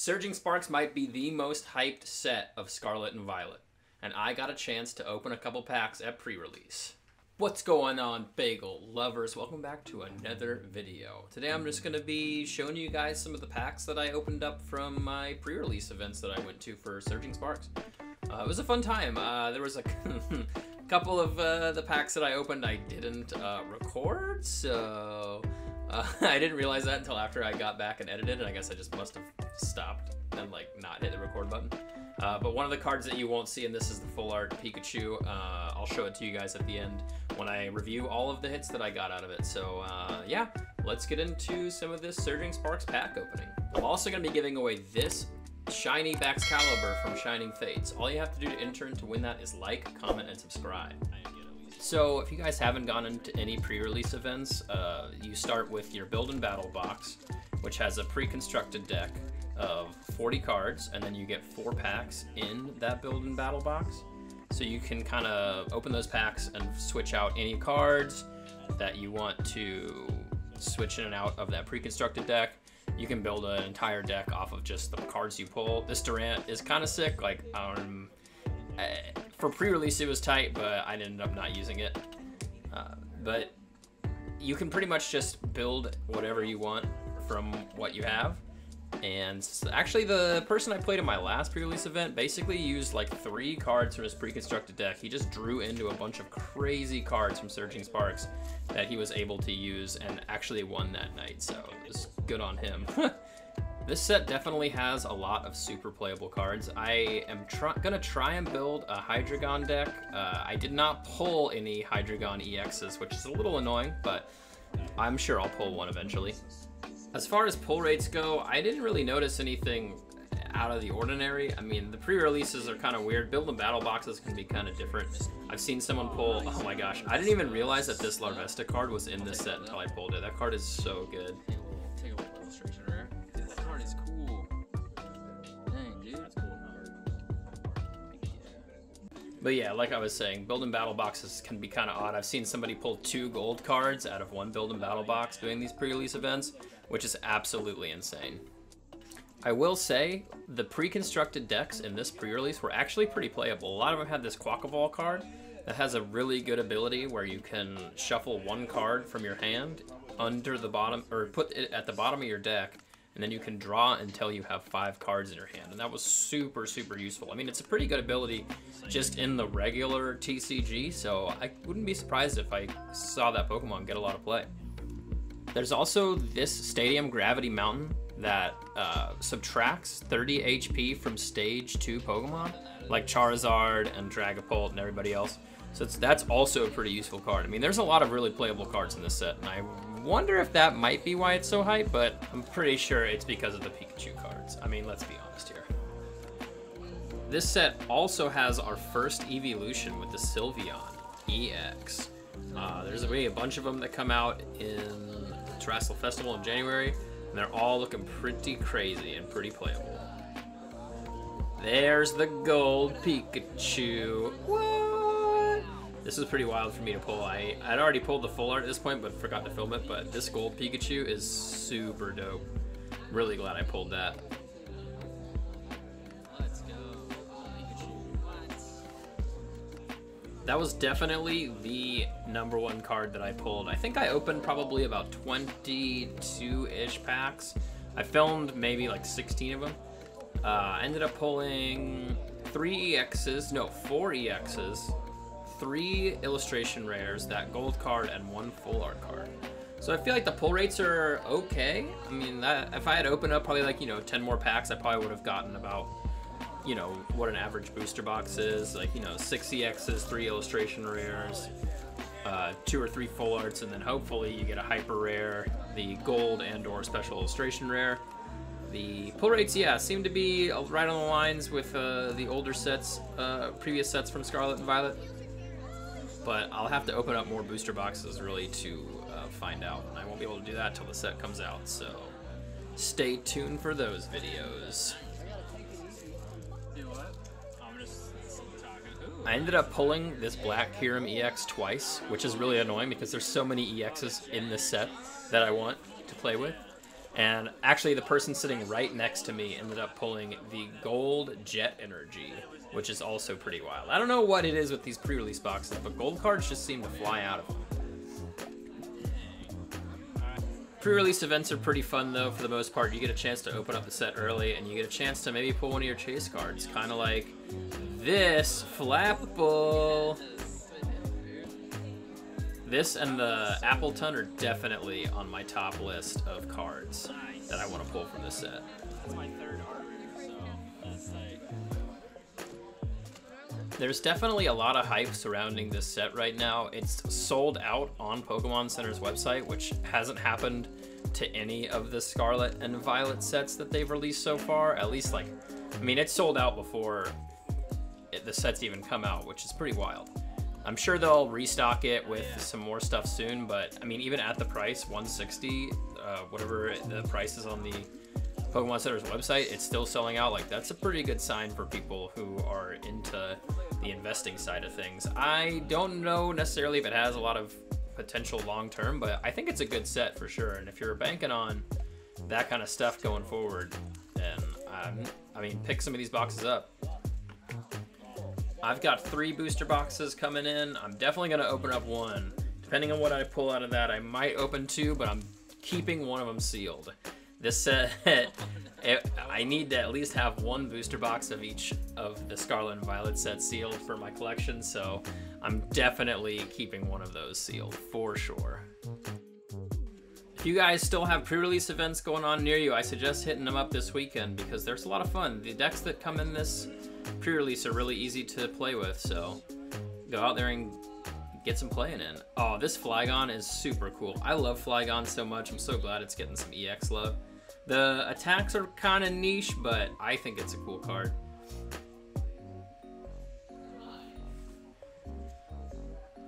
Surging Sparks might be the most hyped set of Scarlet and Violet, and I got a chance to open a couple packs at pre-release. What's going on, bagel lovers? Welcome back to another video. Today I'm just going to be showing you guys some of the packs that I opened up from my pre-release events that I went to for Surging Sparks. It was a fun time. There was a couple of the packs that I opened I didn't record, so I didn't realize that until after I got back and edited, and I guess I just must have stopped and like not hit the record button. But one of the cards that you won't see in this is the full art Pikachu. I'll show it to you guys at the end when I review all of the hits that I got out of it. So yeah, let's get into some of this Surging Sparks pack opening. I'm also going to be giving away this shiny Baxcalibur from Shining Fates. All you have to do to enter to win that is like, comment, and subscribe. So if you guys haven't gone into any pre-release events, you start with your Build and Battle box, which has a pre-constructed deck of 40 cards, and then you get 4 packs in that Build and Battle box. So you can kind of open those packs and switch out any cards that you want to switch in and out of that pre-constructed deck. You can build an entire deck off of just the cards you pull. This Durant is kind of sick. Like, for pre-release it was tight, but I ended up not using it. But you can pretty much just build whatever you want from what you have. And actually the person I played in my last pre-release event basically used like 3 cards from his pre-constructed deck. He just drew into a bunch of crazy cards from Surging Sparks that he was able to use and actually won that night, so it was good on him. This set definitely has a lot of super playable cards. I am gonna try and build a Hydreigon deck. I did not pull any Hydreigon EXs, which is a little annoying, but I'm sure I'll pull one eventually. As far as pull rates go, I didn't really notice anything out of the ordinary. I mean, the pre-releases are kind of weird. Build and battle boxes can be kind of different. I've seen someone pull, oh my gosh, I didn't even realize that this Larvesta card was in this set until I pulled it. That card is so good. Take a look at illustration rare. Dude, that card is cool. Dang, dude. That's cool. But yeah, like I was saying, build and battle boxes can be kind of odd. I've seen somebody pull 2 gold cards out of 1 build and battle box doing these pre-release events, which is absolutely insane. I will say, the pre-constructed decks in this pre-release were actually pretty playable. A lot of them had this Quackaball card that has a really good ability where you can shuffle 1 card from your hand under the bottom, or put it at the bottom of your deck, and then you can draw until you have 5 cards in your hand. And that was super, super useful. I mean, it's a pretty good ability just in the regular TCG, so I wouldn't be surprised if I saw that Pokemon get a lot of play. There's also this Stadium Gravity Mountain that subtracts 30 HP from stage 2 Pokemon, like Charizard and Dragapult and everybody else. So that's also a pretty useful card. I mean, there's a lot of really playable cards in this set, and I wonder if that might be why it's so hype, but I'm pretty sure it's because of the Pikachu cards. I mean, let's be honest here. This set also has our first Evilution with the Sylveon EX. There's a bunch of them that come out in the Terrestrial Festival in January, and they're all looking pretty crazy and pretty playable. There's the gold Pikachu. What? This is pretty wild for me to pull. I'd already pulled the full art at this point, but forgot to film it. But this gold Pikachu is super dope. Really glad I pulled that. Let's go. Pikachu. That was definitely the #1 card that I pulled. I think I opened probably about 22-ish packs. I filmed maybe like 16 of them. I ended up pulling 4 EXs, 3 illustration rares, that gold card, and 1 full art card. So I feel like the pull rates are okay. I mean, if I had opened up probably like, 10 more packs, I probably would have gotten about, what an average booster box is, like, 6 EXs, 3 illustration rares, 2 or 3 full arts, and then hopefully you get a hyper rare, the gold and or special illustration rare. The pull rates, yeah, seem to be right on the lines with the older sets, previous sets from Scarlet and Violet. But I'll have to open up more booster boxes really to find out, and I won't be able to do that till the set comes out, so stay tuned for those videos. Do what? I'm just talking. Ooh. I ended up pulling this Black Kyurem EX twice, which is really annoying because there's so many EXs in this set that I want to play with. And actually, the person sitting right next to me ended up pulling the gold Jet Energy, which is also pretty wild. I don't know what it is with these pre-release boxes, but gold cards just seem to fly out of them. Pre-release events are pretty fun, though, for the most part. You get a chance to open up the set early, and you get a chance to maybe pull one of your chase cards, kind of like this Flapple. This and the Appleton are definitely on my top list of cards that I want to pull from this set. That's my third arbiter, so that's like... There's definitely a lot of hype surrounding this set right now. It's sold out on Pokemon Center's website, which hasn't happened to any of the Scarlet and Violet sets that they've released so far. At least, like, I mean, it's sold out before the sets even come out, which is pretty wild. I'm sure they'll restock it with some more stuff soon, but I mean, even at the price, $160, whatever the price is on the Pokemon Center's website, it's still selling out. Like, that's a pretty good sign for people who are into the investing side of things. I don't know necessarily if it has a lot of potential long-term, but I think it's a good set for sure. And if you're banking on that kind of stuff going forward, then I mean, pick some of these boxes up. I've got 3 booster boxes coming in. I'm definitely going to open up 1. Depending on what I pull out of that, I might open 2, but I'm keeping one of them sealed. This set, I need to at least have 1 booster box of each of the Scarlet and Violet sets sealed for my collection, so I'm definitely keeping one of those sealed, for sure. If you guys still have pre-release events going on near you, I suggest hitting them up this weekend because there's a lot of fun. The decks that come in this pre-release are really easy to play with, so go out there and get some playing in. Oh, this Flygon is super cool. I love Flygon so much. I'm so glad it's getting some EX love. The attacks are kind of niche, but I think it's a cool card.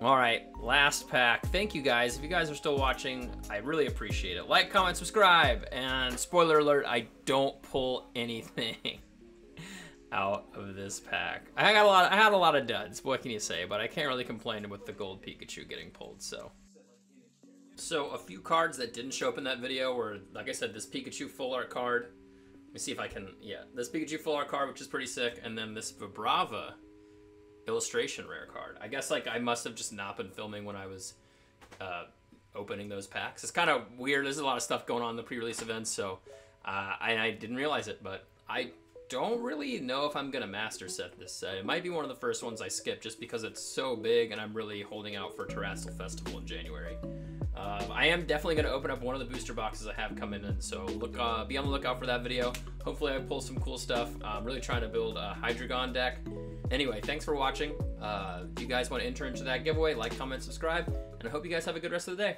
All right, last pack. Thank you guys. If you guys are still watching, I really appreciate it. Like, comment, subscribe, and spoiler alert, I don't pull anything out of this pack. I had a lot of duds, what can you say, but I can't really complain with the gold Pikachu getting pulled, so a few cards that didn't show up in that video were, like I said, this Pikachu full art card. Let me see if I can, yeah, this Pikachu full art card, which is pretty sick, and then this Vibrava illustration rare card. I guess, like, I must have just not been filming when I was opening those packs. It's kind of weird. There's a lot of stuff going on in the pre-release events, so I didn't realize it, but I don't really know if I'm gonna master set this set. It might be one of the first ones I skip just because it's so big and I'm really holding out for Terrestrial Festival in January. I am definitely gonna open up one of the booster boxes I have coming in, so be on the lookout for that video. Hopefully I pull some cool stuff. I'm really trying to build a Hydreigon deck. Anyway, thanks for watching. If you guys want to enter into that giveaway, like, comment, subscribe, and I hope you guys have a good rest of the day.